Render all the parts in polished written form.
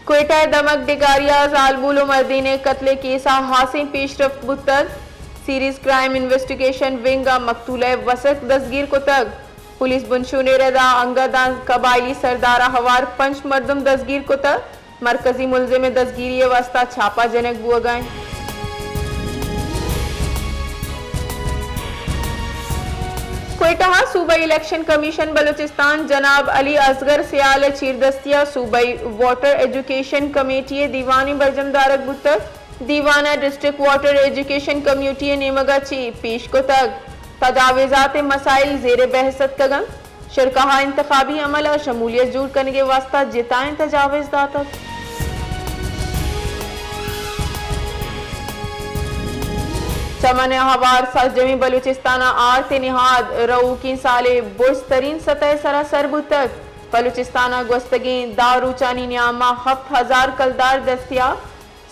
क्वेटा दमक डिगारिया जालबुल मर्दीन कत्ले केसा हासिल पेशरफ बुतक सीरीज क्राइम इन्वेस्टिगेशन विंग मकतूल वसत दसगीर को तक पुलिस बुनशुने रदा अंगदान कबायली सरदारा हवार पंच मर्दम दसगीर को तक मरकजी मुलजिम दसगीरी वास्ता छापा जनक बुआ गए। क्वेटा सूबाई इलेक्शन कमीशन बलूचिस्तान जनाब अली असगर सियाल चीरदस्तिया सूबाई वाटर एजुकेशन कमेटी दीवानी बरजमदारक बुतक दीवाना डिस्ट्रिक्ट वाटर एजुकेशन कम्युनिटी नेमगा ची पेश को तक तजावेजात मसाइल जेर बहसत कगम शरकहा इंतखाबी अमल और शमूलियत जूर करने के वास्ता जिताएं तजावेज दातक। चमन हवार सरजमी बलूचिस्ताना आरते निहाद रऊ की साले बुर्ज तरीन सतह सरासर बुतक बलूचिस्ताना गोस्तगी दारूचानी न्यामा 7000 कलदार दस्तियाब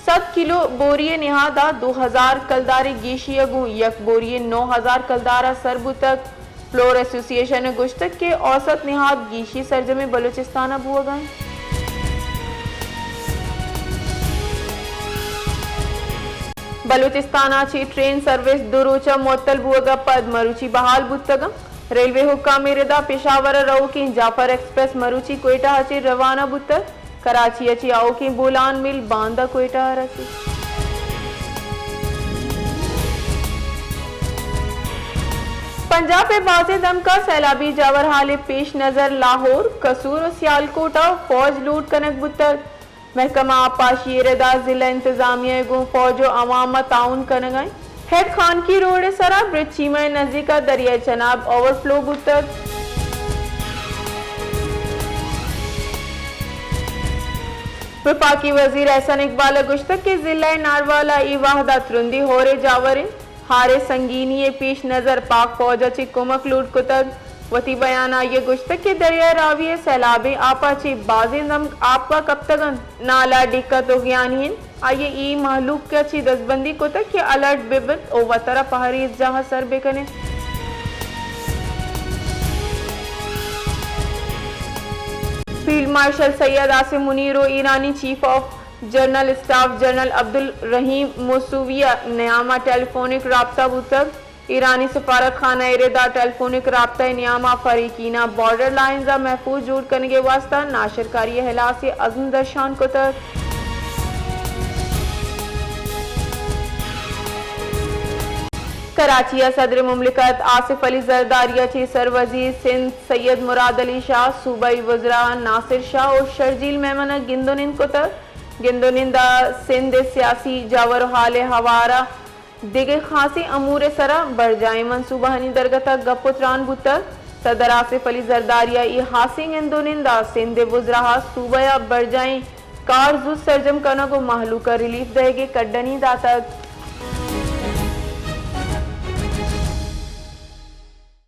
7 किलो बोरिए निहादा 2000 कलदारी गीशियगु यक बोरिए 9000 कलदारा सरबुतक फ्लोर एसोसिएशन गुश्तक के औसत निहाद गीशी सरजमी बलूचिस्ताना बुआ गए। बलूचिस्ताना ची ट्रेन सर्विस दुरूचा मोतल बुआ पद मरुची बहाल बुतगम रेलवे हुक्काम रिदा पेशावर रऊ की जाफर एक्सप्रेस मरुची क्वेटा हची रवाना बुतक कराची अची आओ की बोलान मिल बांदा क्वेटा रसी। पंजाब पे बाज़े दम का सैलाबी जावर हाले पेश नजर लाहौर कसूर और सियालकोटा फौज लूट कनक बुतक महकमा आपाशी रदा जिला इंतजामिया गो फौज और अवाम ताउन कनगाई हेड खान की रोड सरा ब्रिज चीमा नजदीका दरिया चनाब ओवरफ्लो बुतक। विफाकी वजीर एहसन इकबाल गुश्तक के जिला नारवाला ई वाहदा तुरंदी होरे जावरिन हारे संगीनी पेश नजर पाक फौज अच्छी कुमक लूट कुतक वती बयाना ये गुश्तक के दरिया रावी सैलाबे आपा ची बाजी दम आपका कब तक नाला दिक्कत हो ज्ञानीन आइए ई महलूक के अच्छी दसबंदी को तक के अलर्ट बिबत ओ वतरा पहाड़ी जहां सर बेकने। फील्ड मार्शल सैयद आसिम मुनीर और ईरानी chief of general staff general Abdul Rahim Mousavi नियामा टेलीफोनिक राब्ता बुतक ईरानी सफारत खाना इरेदा टेलीफोनिक राब्ता नियामा फरीकीना बॉर्डर लाइन महफूज जोड़ करने के वास्ता नाशरकारी हला से अज़म दर्शान को तक। कराची सदर मुमलिकत आसिफ अली जरदारिया ची सरवजीर सिंध सैयद मुराद अली शाह सूबाई वज़रा नासिर शाह और शर्जील मेमना गिंदोनिंद को तक गिंदोनिंदा सिंध सियासी जावर हाल हवारा दिगे खासी अमूर सरा बढ़ जाए मनसूबा हनी दरगता गपुत्रान बुतक सदर आसिफ अली जरदारिया ई हासिंग इंदोनिंदा सिंध वज़रा सूबया बढ़ जाए कार जुज सरजम कना को महलूका रिलीफ देगे कड्डनी दातक।